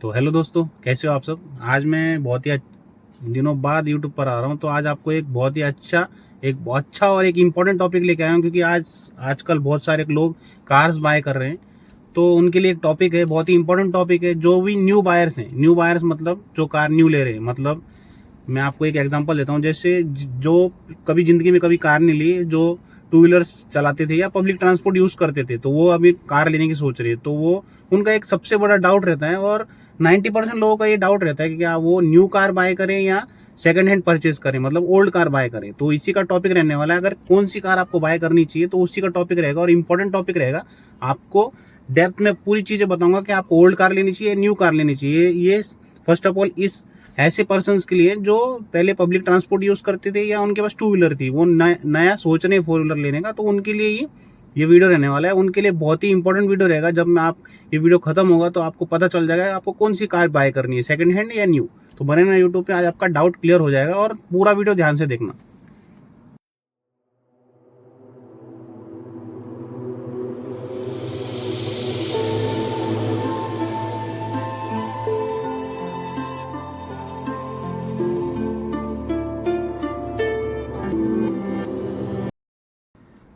तो हेलो दोस्तों, कैसे हो आप सब। आज मैं बहुत ही दिनों बाद यूट्यूब पर आ रहा हूँ। तो आज आपको एक बहुत ही अच्छा और एक इम्पोर्टेंट टॉपिक लेके आया हूँ, क्योंकि आजकल बहुत सारे लोग कार्स बाय कर रहे हैं। तो उनके लिए एक टॉपिक है, बहुत ही इंपॉर्टेंट टॉपिक है। जो भी न्यू बायर्स हैं, न्यू बायर्स मतलब जो कार न्यू ले रहे हैं। मतलब मैं आपको एक एग्जांपल देता हूँ। जैसे जो कभी ज़िंदगी में कभी कार नहीं ली, जो टू व्हीलर्स चलाते थे या पब्लिक ट्रांसपोर्ट यूज़ करते थे, तो वो अभी कार लेने की सोच रही है। तो वो उनका एक सबसे बड़ा डाउट रहता है, और 90% लोगों का ये डाउट रहता है कि क्या वो न्यू कार बाय करें या सेकंड हैंड परचेज करें, मतलब ओल्ड कार बाय करें। तो इसी का टॉपिक रहने वाला है। अगर कौन सी कार आपको बाय करनी चाहिए, तो उसी का टॉपिक रहेगा और इम्पोर्टेंट टॉपिक रहेगा। आपको डेप्थ में पूरी चीज़ें बताऊंगा कि आपको ओल्ड कार लेनी चाहिए, न्यू कार लेनी चाहिए। ये फर्स्ट ऑफ ऑल इस ऐसे पर्सन्स के लिए जो पहले पब्लिक ट्रांसपोर्ट यूज करते थे या उनके पास टू व्हीलर थी, वो नया सोच रहे फोर व्हीलर लेने का, तो उनके लिए ये वीडियो रहने वाला है। उनके लिए बहुत ही इंपॉर्टेंट वीडियो रहेगा। जब मैं आप ये वीडियो खत्म होगा तो आपको पता चल जाएगा आपको कौन सी कार बाय करनी है, सेकंड हैंड या न्यू। तो बने ना यूट्यूब पे, आज आपका डाउट क्लियर हो जाएगा, और पूरा वीडियो ध्यान से देखना।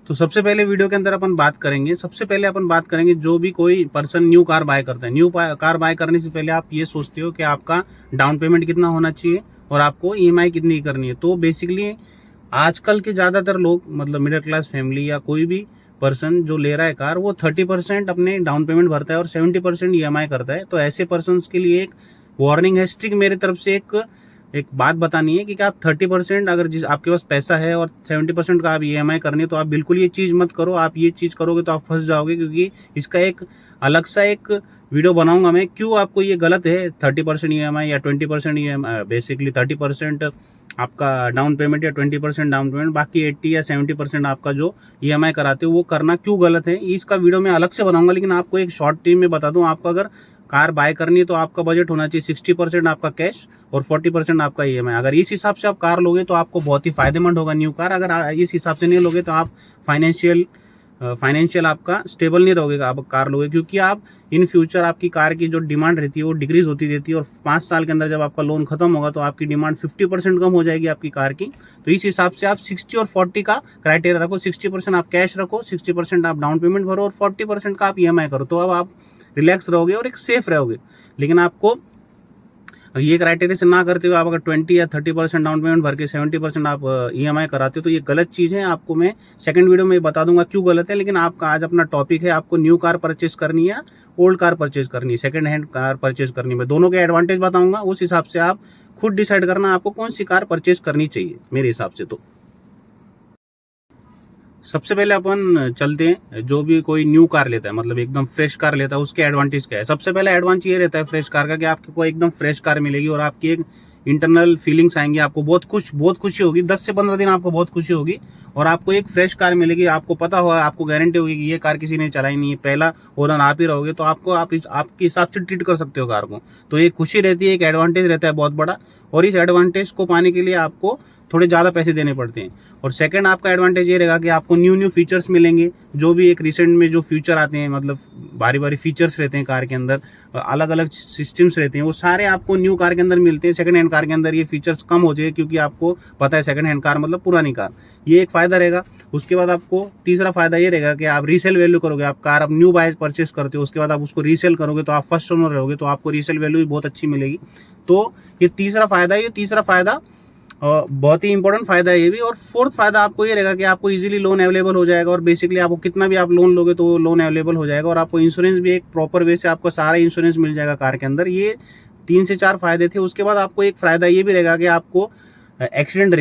तो सबसे पहले वीडियो के अंदर सबसे पहले अपन बात करेंगे जो भी कोई पर्सन न्यू कार बाय करता है। कार बाय करने से पहले आप ये सोचते हो कि आपका डाउन पेमेंट कितना होना चाहिए और आपको ईएमआई कितनी करनी है। तो बेसिकली आजकल के ज़्यादातर लोग, मतलब मिडिल क्लास फैमिली या कोई भी पर्सन जो ले रहा है कार, वो 30% अपने डाउन पेमेंट भरता है और 70% ईएमआई करता है। तो ऐसे पर्सन के लिए एक वार्निंग है, स्ट्रिक्ट मेरी तरफ से एक बात बतानी है कि आप 30%, अगर जिस आपके पास पैसा है और 70% का आप ईएमआई करनी है, तो आप बिल्कुल ये चीज़ मत करो। आप ये चीज़ करोगे तो आप फंस जाओगे, क्योंकि इसका एक अलग सा एक वीडियो बनाऊंगा मैं, क्यों आपको ये गलत है। 30% ईएमआई या 20% ईएमआई, बेसिकली 30% आपका डाउन पेमेंट या 20% डाउन पेमेंट, बाकी 80 या 70% आपका जो ईएमआई कराते हो वो करना क्यों गलत है, इसका वीडियो मैं अलग से बनाऊंगा। लेकिन आपको एक शॉर्ट टीम में बता दूं, आपको अगर कार बाय करनी है तो आपका बजट होना चाहिए 60% आपका कैश और 40% आपका ईएमआई। अगर इस हिसाब से आप कार लोगे तो आपको बहुत ही फायदेमंद होगा न्यू कार। अगर इस हिसाब से नहीं लोगे तो आप फाइनेंशियल आपका स्टेबल नहीं रहोगे आप कार लोगे, क्योंकि आप इन फ्यूचर आपकी कार की जो डिमांड रहती है वो डिक्रीज होती रहती है, और 5 साल के अंदर जब आपका लोन खत्म होगा तो आपकी डिमांड 50% कम हो जाएगी आपकी कार की। तो इस हिसाब से आप 60 और 40 का क्राइटेरिया रखो। 60% आप कैश रखो, 60% आप डाउन पेमेंट भरो और 40% का आप ईएमआई करो। तो अब आप रिलैक्स रहोगे और एक सेफ रहोगे। लेकिन आपको ये क्राइटेरिया से ना करते हुए आप अगर 20 या 30% डाउन पेमेंट भर के 70% आप ईएमआई कराते हो, तो ये गलत चीज़ है। आपको मैं सेकंड वीडियो में बता दूंगा क्यों गलत है। लेकिन आपका आज अपना टॉपिक है, आपको न्यू कार परचेज करनी है, ओल्ड कार परचेज करनी है, सेकंड हैंड कार परचेज करनी है। मैं दोनों के एडवांटेज बताऊंगा, उस हिसाब से आप खुद डिसाइड करना आपको कौन सी कार परचेज करनी चाहिए मेरे हिसाब से। तो सबसे पहले अपन चलते हैं, जो भी कोई न्यू कार लेता है, मतलब एकदम फ्रेश कार लेता है, उसके एडवांटेज क्या है। सबसे पहले एडवांटेज ये रहता है फ्रेश कार का कि आपको एकदम फ्रेश कार मिलेगी और आपकी एक इंटरनल फीलिंग्स आएंगी। आपको बहुत खुशी होगी, 10 से 15 दिन आपको बहुत खुशी होगी, और आपको एक फ्रेश कार मिलेगी। आपको पता होगा, आपको गारंटी होगी कि ये कार किसी ने चलाई नहीं है, पहला ओनर आप ही रहोगे, तो आपको आपके हिसाब से ट्रीट कर सकते हो कार को। तो एक खुशी रहती है, एक एडवांटेज रहता है बहुत बड़ा, और इस एडवांटेज को पाने के लिए आपको थोड़े ज़्यादा पैसे देने पड़ते हैं। और सेकंड आपका एडवांटेज ये रहेगा कि आपको न्यू फीचर्स मिलेंगे। जो भी एक रिसेंट में जो फीचर आते हैं, मतलब भारी फीचर्स रहते हैं कार के अंदर, अलग अलग सिस्टम्स रहते हैं, वो सारे आपको न्यू कार के अंदर मिलते हैं। सेकंड हैंड कार के अंदर ये फीचर्स कम हो जाए, क्योंकि आपको पता है सेकंड हैंड कार मतलब पुरानी कार। ये एक फ़ायदा रहेगा। उसके बाद आपको तीसरा फ़ायदा ये रहेगा कि आप रीसेल वैल्यू करोगे। आप कार अब न्यू बाय परचेस करते हो, उसके बाद आप उसको रीसेल करोगे तो आप फर्स्ट ओनर रहोगे, तो आपको रीसेल वैल्यू भी बहुत अच्छी मिलेगी। तो ये तीसरा फ़ायदा और बहुत ही इंपॉर्टेंट फायदा है ये भी। और फोर्थ फायदा आपको ये रहेगा कि आपको इजीली लोन अवेलेबल हो जाएगा, और बेसिकली आपको कितना भी आप लोन लोगे तो लोन अवेलेबल हो जाएगा, और आपको इंश्योरेंस भी एक प्रॉपर वे से आपको सारा इंश्योरेंस मिल जाएगा कार के अंदर। ये 3 से 4 फायदे थे। उसके बाद आपको एक फायदा ये भी रहेगा कि आपको एक्सीडेंट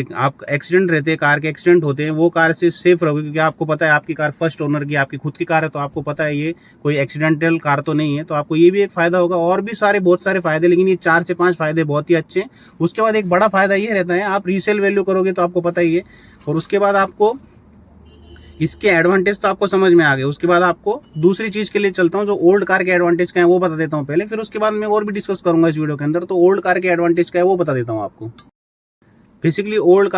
रहते हैं, कार के एक्सीडेंट होते हैं, वो कार से सेफ रहोगे, क्योंकि आपको पता है आपकी कार फर्स्ट ओनर की, आपकी खुद की कार है, तो आपको पता है ये कोई एक्सीडेंटल कार तो नहीं है। तो आपको ये भी एक फायदा होगा, और भी बहुत सारे फायदे, लेकिन ये 4 से 5 फायदे बहुत ही अच्छे हैं। उसके बाद एक बड़ा फायदा ये रहता है, आप रीसेल वैल्यू करोगे तो आपको पता ही है। और उसके बाद आपको इसके एडवांटेज तो आपको समझ में आ गए। उसके बाद आपको दूसरी चीज के लिए चलता हूँ, जो ओल्ड कार के एडवांटेज क्या है वो बता देता हूँ पहले, फिर उसके बाद मैं और भी डिस्कस करूंगा इस वीडियो के अंदर। तो ओल्ड कार के एडवांटेज क्या है वो बता देता हूँ आपको। बेसिकली ओल्ड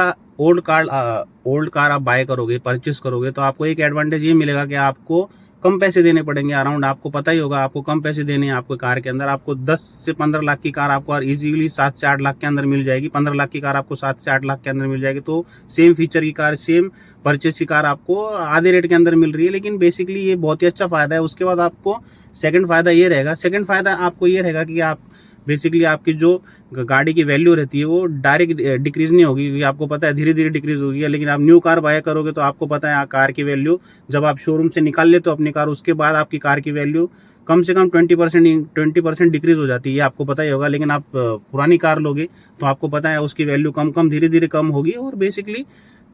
कार आप बाय करोगे, परचेस करोगे, तो आपको एक एडवांटेज ये मिलेगा कि आपको कम पैसे देने पड़ेंगे अराउंड, आपको पता ही होगा, आपको कम पैसे देने हैं आपको कार के अंदर। आपको 10 से 15 लाख की कार आपको इजीली 7 से 8 लाख के अंदर मिल जाएगी। 15 लाख की कार आपको 7 से 8 लाख के अंदर मिल जाएगी। तो सेम फीचर की कार, सेम परचेस की कार आपको आधे रेट के अंदर मिल रही है, लेकिन बेसिकली ये बहुत ही अच्छा फ़ायदा है। उसके बाद आपको सेकंड फ़ायदा ये रहेगा, सेकंड फ़ायदा आपको ये रहेगा कि आप बेसिकली आपकी जो गाड़ी की वैल्यू रहती है वो डायरेक्ट डिक्रीज़ नहीं होगी, क्योंकि आपको पता है धीरे धीरे डिक्रीज़ होगी। लेकिन आप न्यू कार बाय करोगे तो आपको पता है कार की वैल्यू जब आप शोरूम से निकाल लेते हो अपनी कार, उसके बाद आपकी कार की वैल्यू कम से कम 20% डिक्रीज़ हो जाती है, आपको पता ही होगा। लेकिन आप पुरानी कार लोगे तो आपको पता है उसकी वैल्यू कम धीरे धीरे कम होगी, और बेसिकली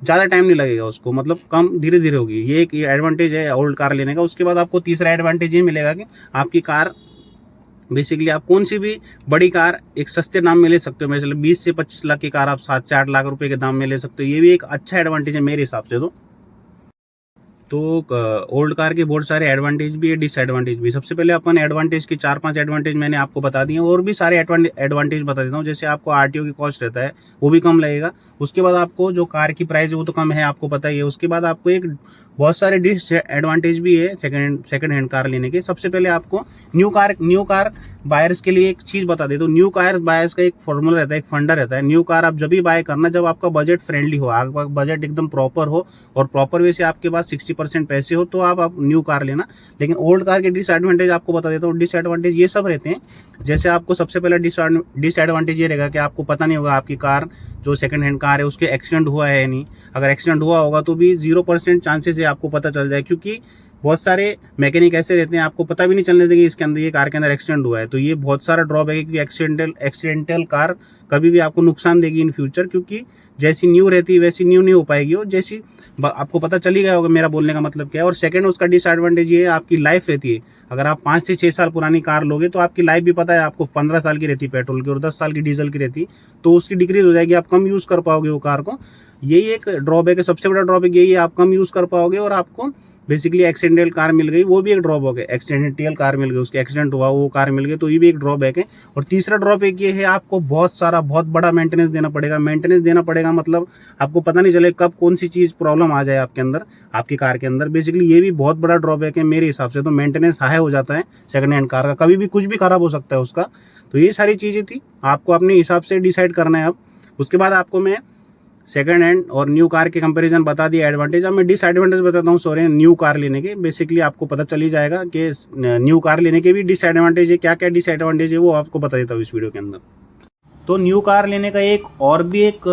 ज़्यादा टाइम नहीं लगेगा उसको, मतलब कम धीरे धीरे होगी। ये एक एडवांटेज है ओल्ड कार लेने का। उसके बाद आपको तीसरा एडवांटेज ये मिलेगा कि आपकी कार बेसिकली आप कौन सी भी बड़ी कार एक सस्ते दाम में ले सकते हो। मतलब 20 से 25 लाख की कार आप 7 से 8 लाख रुपए के दाम में ले सकते हो। ये भी एक अच्छा एडवांटेज है मेरे हिसाब से। तो ओल्ड कार के बहुत सारे एडवांटेज भी है, डिसएडवांटेज भी। सबसे पहले अपन एडवांटेज की 4-5 एडवांटेज मैंने आपको बता दिए, और भी सारे एडवांटेज बता देता हूँ। जैसे आपको आरटीओ की कॉस्ट रहता है वो भी कम लगेगा। उसके बाद आपको जो कार की प्राइस है वो तो कम है, आपको पता ही है। उसके बाद आपको एक बहुत सारे डिसएडवांटेज भी है सेकंड हैंड कार लेने के। सबसे पहले आपको न्यू कार बायर्स के लिए एक चीज़ बता देता हूँ। न्यू कार बायर्स का एक फॉर्मूला रहता है, एक फंडा रहता है। न्यू कार आप जब भी बाय करना जब आपका बजट फ्रेंडली हो, आपका बजट एकदम प्रॉपर हो, और प्रॉपर वे से आपके पास 60% पैसे हो, तो आप न्यू कार लेना। लेकिन ओल्ड कार के डिसएडवांटेज आपको बता देता हूँ। डिसएडवांटेज ये सब रहते हैं। जैसे आपको सबसे पहला डिसएडवांटेज ये रहेगा कि आपको पता नहीं होगा आपकी कार जो सेकंड हैंड कार है उसके एक्सीडेंट हुआ है या नहीं। अगर एक्सीडेंट हुआ होगा तो भी 0% चांसेस है आपको पता चल जाए, क्योंकि बहुत सारे मैकेनिक ऐसे रहते हैं आपको पता भी नहीं चलने देंगे इसके अंदर ये कार के अंदर एक्सीडेंट हुआ है। तो ये बहुत सारा ड्रॉबैक है, क्योंकि एक्सीडेंटल कार कभी भी आपको नुकसान देगी इन फ्यूचर, क्योंकि जैसी न्यू रहती है वैसी न्यू नहीं हो पाएगी, और जैसी आपको पता चल ही गया होगा मेरा बोलने का मतलब क्या है। और सेकंड उसका डिसएडवांटेज ये है, आपकी लाइफ रहती है। अगर आप 5 से 6 साल पुरानी कार लोगे तो आपकी लाइफ भी पता है आपको 15 साल की रहती है पेट्रोल की, और 10 साल की डीजल की रहती, तो उसकी डिक्रीज हो जाएगी, आप कम यूज़ कर पाओगे वो कार को। यही एक ड्रॉबैक है, सबसे बड़ा ड्रॉबैक यही है, आप कम यूज़ कर पाओगे। और आपको बेसिकली एक्सीडेंटल कार मिल गई, वो भी एक ड्रॉबैक है। एक्सीडेंटल कार मिल गई, उसके एक्सीडेंट हुआ वो कार मिल गई, तो ये भी एक ड्रॉबैक है। और तीसरा ड्रॉबैक ये है, आपको बहुत बड़ा मेंटेनेंस देना पड़ेगा। मेंटेनेंस देना पड़ेगा मतलब आपको पता नहीं चले कब कौन सी चीज़ प्रॉब्लम आ जाए आपके अंदर, आपकी कार के अंदर। बेसिकली ये भी बहुत बड़ा ड्रॉबैक है मेरे हिसाब से। तो मेंटेनेंस हाई हो जाता है सेकंड हैंड कार का, कभी भी कुछ भी खराब हो सकता है उसका। तो ये सारी चीज़ें थी, आपको अपने हिसाब से डिसाइड करना है अब। उसके बाद आपको मैं सेकंड हैंड और न्यू कार के कंपैरिजन बता दिया एडवांटेज। अब मैं डिसएडवांटेज बताता हूँ सॉरी न्यू कार लेने के। बेसिकली आपको पता चल ही जाएगा कि न्यू कार लेने के भी डिसएडवांटेज है, क्या क्या डिसएडवांटेज है वो आपको बता देता हूँ इस वीडियो के अंदर। तो न्यू कार लेने का एक और भी एक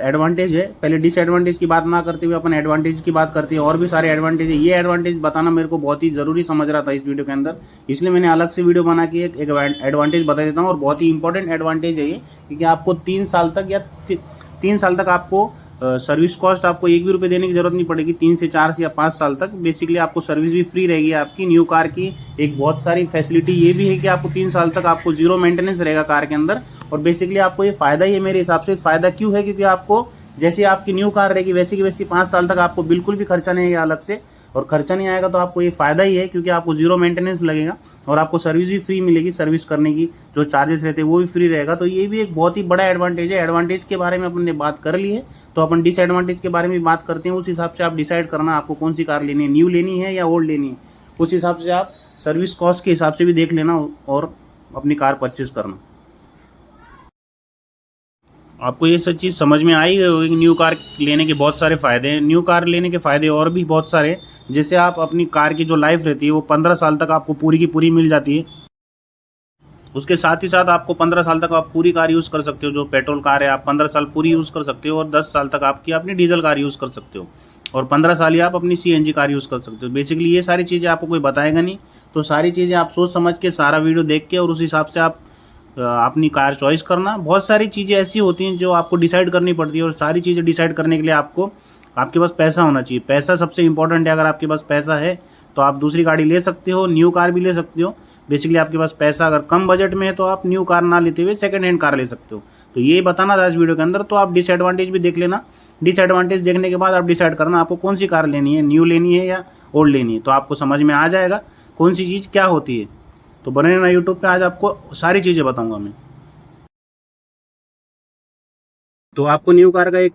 एडवांटेज है। पहले डिसएडवांटेज की बात ना करते हुए अपन एडवांटेज की बात करते हैं। और भी सारे एडवांटेज है, ये एडवांटेज बताना मेरे को बहुत ही ज़रूरी समझ रहा था इस वीडियो के अंदर, इसलिए मैंने अलग से वीडियो बना के एक एडवांटेज बता देता हूँ। और बहुत ही इंपॉर्टेंट एडवांटेज है ये, क्योंकि आपको 3 साल तक आपको सर्विस कॉस्ट आपको 1 भी रुपये देने की जरूरत नहीं पड़ेगी। 3 से 4 या 5 साल तक बेसिकली आपको सर्विस भी फ्री रहेगी आपकी। न्यू कार की एक बहुत सारी फैसिलिटी ये भी है कि आपको 3 साल तक आपको 0 मेंटेनेंस रहेगा कार के अंदर। और बेसिकली आपको ये फ़ायदा ही है मेरे हिसाब से। फ़ायदा क्यों है, क्योंकि आपको जैसे आपकी न्यू कार रहेगी वैसे की वैसी 5 साल तक आपको बिल्कुल भी खर्चा नहीं आएगा अलग से। और खर्चा नहीं आएगा तो आपको ये फ़ायदा ही है, क्योंकि आपको 0 मेंटेनेंस लगेगा और आपको सर्विस भी फ्री मिलेगी। सर्विस करने की जो चार्जेस रहते हैं वो भी फ्री रहेगा। तो ये भी एक बहुत ही बड़ा एडवांटेज है। एडवांटेज के बारे में अपन ने बात कर ली है, तो अपन डिसएडवांटेज के बारे में बात करते हैं। उस हिसाब से आप डिसाइड करना आपको कौन सी कार लेनी है, न्यू लेनी है या ओल्ड लेनी है। उस हिसाब से आप सर्विस कॉस्ट के हिसाब से भी देख लेना और अपनी कार परचेज करना। आपको ये सब चीज़ समझ में आई होगी। न्यू कार लेने के बहुत सारे फ़ायदे हैं। न्यू कार लेने के फ़ायदे और भी बहुत सारे हैं। जैसे आप अपनी कार की जो लाइफ रहती है वो 15 साल तक आपको पूरी की पूरी मिल जाती है। उसके साथ ही साथ आपको 15 साल तक आप पूरी कार यूज़ कर सकते हो। जो पेट्रोल कार है आप 15 साल पूरी यूज़ कर सकते हो, और 10 साल तक आपकी अपनी डीजल कार यूज़ कर सकते हो, और 15 साल ही आप अपनी CNG कार यूज़ कर सकते हो। बेसिकली ये सारी चीज़ें आपको कोई बताएगा नहीं, तो सारी चीज़ें आप सोच समझ के सारा वीडियो देख के और उस हिसाब से आप अपनी कार चॉइस करना। बहुत सारी चीज़ें ऐसी होती हैं जो आपको डिसाइड करनी पड़ती है, और सारी चीज़ें डिसाइड करने के लिए आपके पास पैसा होना चाहिए। पैसा सबसे इंपॉर्टेंट है। अगर आपके पास पैसा है तो आप दूसरी गाड़ी ले सकते हो, न्यू कार भी ले सकते हो। बेसिकली आपके पास पैसा अगर कम बजट में है तो आप न्यू कार ना लेते हुए सेकंड हैंड कार ले सकते हो। तो ये बताना था इस वीडियो के अंदर। तो आप डिसएडवांटेज भी देख लेना। डिसएडवांटेज देखने के बाद आप डिसाइड करना आपको कौन सी कार लेनी है, न्यू लेनी है या ओल्ड लेनी है। तो आपको समझ में आ जाएगा कौन सी चीज़ क्या होती है। तो बने रहना यूट्यूब पे, आज आपको सारी चीज़ें बताऊँगा मैं। तो आपको न्यू कार का एक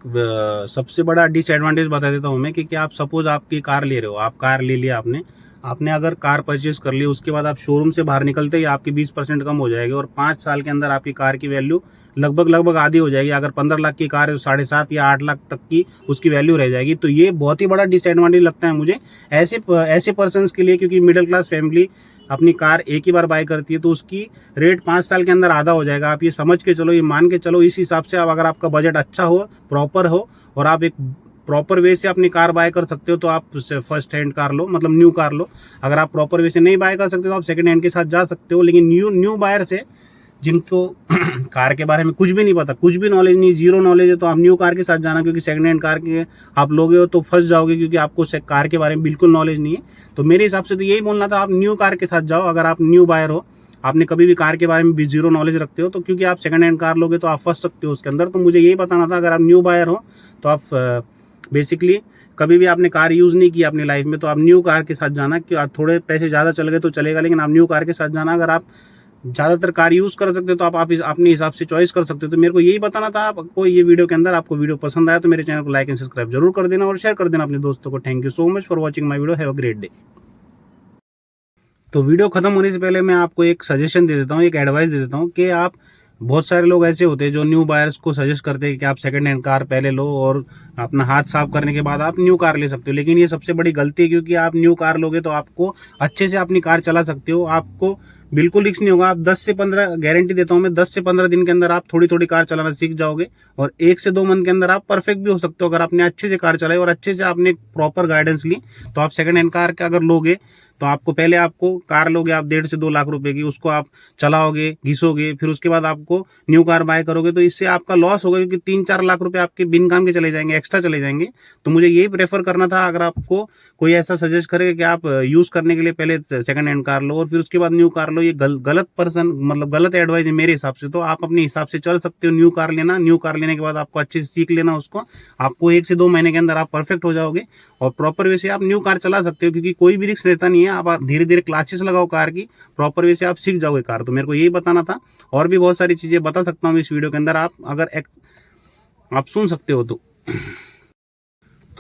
सबसे बड़ा डिसएडवांटेज बता देता हूँ मैं कि आप सपोज आपकी कार ले रहे हो, आप कार ले लिया आपने आपने अगर कार परचेज कर ली, उसके बाद आप शोरूम से बाहर निकलते ही आपकी 20% कम हो जाएगी और 5 साल के अंदर आपकी कार की वैल्यू लगभग आधी हो जाएगी। अगर 15 लाख की कार है तो 7.5 या 8 लाख तक की उसकी वैल्यू रह जाएगी। तो ये बहुत ही बड़ा डिसएडवांटेज लगता है मुझे ऐसे पर्सनस के लिए, क्योंकि मिडिल क्लास फैमिली अपनी कार एक ही बार बाय करती है तो उसकी रेट 5 साल के अंदर आधा हो जाएगा। आप ये समझ के चलो, ये मान के चलो, इस हिसाब से आप अगर आपका बजट अच्छा हो, प्रॉपर हो और आप एक प्रॉपर वे से अपनी कार बाय कर सकते हो तो आप फर्स्ट हैंड कार लो, मतलब न्यू कार लो। अगर आप प्रॉपर वे से नहीं बाय कर सकते तो आप सेकंड हैंड के साथ जा सकते हो। लेकिन न्यू बायर से जिनको कार के बारे में कुछ भी नहीं पता, कुछ भी नॉलेज नहीं, जीरो नॉलेज है, तो आप न्यू कार के साथ जाना, क्योंकि सेकंड हैंड कार के आप लोगे हो तो फंस जाओगे, क्योंकि आपको कार के बारे में बिल्कुल नॉलेज नहीं है। तो मेरे हिसाब से तो यही बोलना था, आप न्यू कार के साथ जाओ। अगर आप न्यू बायर हो, आपने कभी भी कार के बारे में भी जीरो नॉलेज रखते हो, तो क्योंकि आप सेकंड हैंड कार लोगे तो आप फंस सकते हो उसके अंदर। तो मुझे यही बताना था, अगर आप न्यू बायर हो तो आप बेसिकली कभी भी आपने कार यूज़ नहीं की अपनी लाइफ में, तो आप न्यू कार के साथ जाना। कि आप थोड़े पैसे ज़्यादा चल गए तो चलेगा, लेकिन आप न्यू कार के साथ जाना। अगर आप ज़्यादातर कार यूज़ कर सकते हो तो आप अपने हिसाब से चॉइस कर सकते हो। तो मेरे को यही बताना था आपको ये वीडियो के अंदर। आपको वीडियो पसंद आया तो मेरे चैनल को लाइक एंड सब्सक्राइब जरूर कर देना और शेयर कर देना अपने दोस्तों को। Thank you so much for watching my video. Have a great day. तो वीडियो खत्म होने से पहले मैं आपको एक सजेशन दे देता हूँ, एक एडवाइस दे देता हूँ कि आप, बहुत सारे लोग ऐसे होते हैं जो न्यू बायर्स को सजेस्ट करते हैं कि आप सेकंड हैंड कार पहले लो और अपना हाथ साफ करने के बाद आप न्यू कार ले सकते हो। लेकिन ये सबसे बड़ी गलती है, क्योंकि आप न्यू कार लोगे तो आपको अच्छे से अपनी कार चला सकते हो, आपको बिल्कुल रिस्क नहीं होगा। आप 10 से 15 गारंटी देता हूँ मैं, 10 से 15 दिन के अंदर आप थोड़ी थोड़ी कार चलाना सीख जाओगे और 1 से 2 मंथ के अंदर आप परफेक्ट भी हो सकते हो। अगर आपने अच्छे से कार चलाई और अच्छे से आपने प्रॉपर गाइडेंस ली, तो आप सेकंड हैंड कार के अगर लोगे तो आपको कार लोगे आप 1.5 से 2 लाख रुपए की, उसको आप चलाओगे, घिसोगे, फिर उसके बाद आपको न्यू कार बाय करोगे, तो इससे आपका लॉस होगा, क्योंकि 3-4 लाख रुपए आपके बिन काम के चले जाएंगे, एक्स्ट्रा चले जाएंगे। तो मुझे यही प्रेफर करना था, अगर आपको कोई ऐसा सजेस्ट करे कि आप यूज करने के लिए पहले सेकंड हैंड कार लो और फिर उसके बाद न्यू कार लो, ये गलत पर्सन, मतलब गलत एडवाइस है मेरे हिसाब से। तो आप अपने हिसाब से चल सकते हो। न्यू कार लेने के बाद आपको अच्छे से सीख लेना उसको, आपको 1 से 2 महीने के अंदर आप परफेक्ट हो जाओगे और प्रॉपर वे से आप न्यू कार चला सकते हो, क्योंकि कोई भी रिस्क रहता नहीं है। आप धीरे धीरे क्लासेस लगाओ कार की, प्रॉपर वे से आप सीख जाओगे कार। तो मेरे को यही बताना था, और भी बहुत सारी चीजें बता सकता हूँ इस वीडियो के अंदर, आप अगर आप सुन सकते हो तो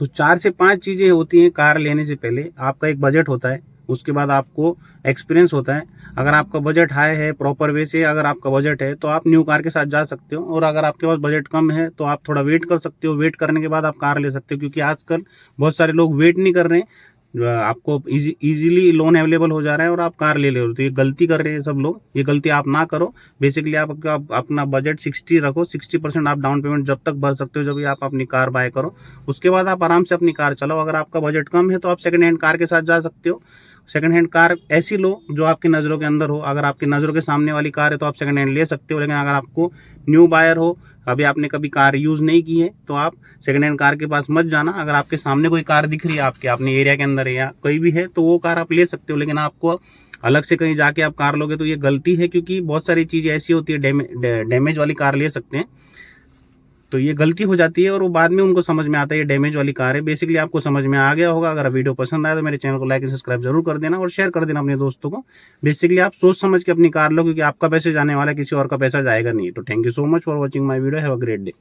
4 से 5 चीजें होती हैं कार लेने से पहले। आपका एक बजट होता है, उसके बाद आपको एक्सपीरियंस होता है। अगर आपका बजट हाई है, प्रॉपर वे से अगर आपका बजट है तो आप न्यू कार के साथ जा सकते हो, और अगर आपके पास बजट कम है तो आप थोड़ा वेट कर सकते हो। वेट करने के बाद आप कार ले सकते हो, क्योंकि आजकल बहुत सारे लोग वेट नहीं कर रहे हैं, आपको इजीली लोन अवेलेबल हो जा रहा है और आप कार ले रहे हो। तो ये गलती कर रहे हैं सब लोग, ये गलती आप ना करो। बेसिकली आप अपना बजट 60 रखो, 60% आप डाउन पेमेंट जब तक भर सकते हो जब आप अपनी कार बाय करो, उसके बाद आप आराम से अपनी कार चलाओ। अगर आपका बजट कम है तो आप सेकंड हैंड कार के साथ जा सकते हो। सेकंड हैंड कार ऐसी लो जो आपकी नज़रों के अंदर हो। अगर आपकी नज़रों के सामने वाली कार है तो आप सेकंड हैंड ले सकते हो, लेकिन अगर आपको न्यू बायर हो, अभी आपने कभी कार यूज़ नहीं की है, तो आप सेकंड हैंड कार के पास मत जाना। अगर आपके सामने कोई कार दिख रही है, आपके अपने एरिया के अंदर है या कोई भी है, तो वो कार आप ले सकते हो। लेकिन आपको अलग से कहीं जाके आप कार लोगे तो ये गलती है, क्योंकि बहुत सारी चीज़ें ऐसी होती है, डैमेज वाली कार ले सकते हैं, तो ये गलती हो जाती है और वो बाद में उनको समझ में आता है ये डैमेज वाली कार है। बेसिकली आपको समझ में आ गया होगा। अगर वीडियो पसंद आया तो मेरे चैनल को लाइक और सब्सक्राइब जरूर कर देना और शेयर कर देना अपने दोस्तों को। बेसिकली आप सोच समझ के अपनी कार लो, क्योंकि आपका पैसे जाने वाला है, किसी और का पैसा जाएगा नहीं। तो thank you so much for watching my video. Have a great day.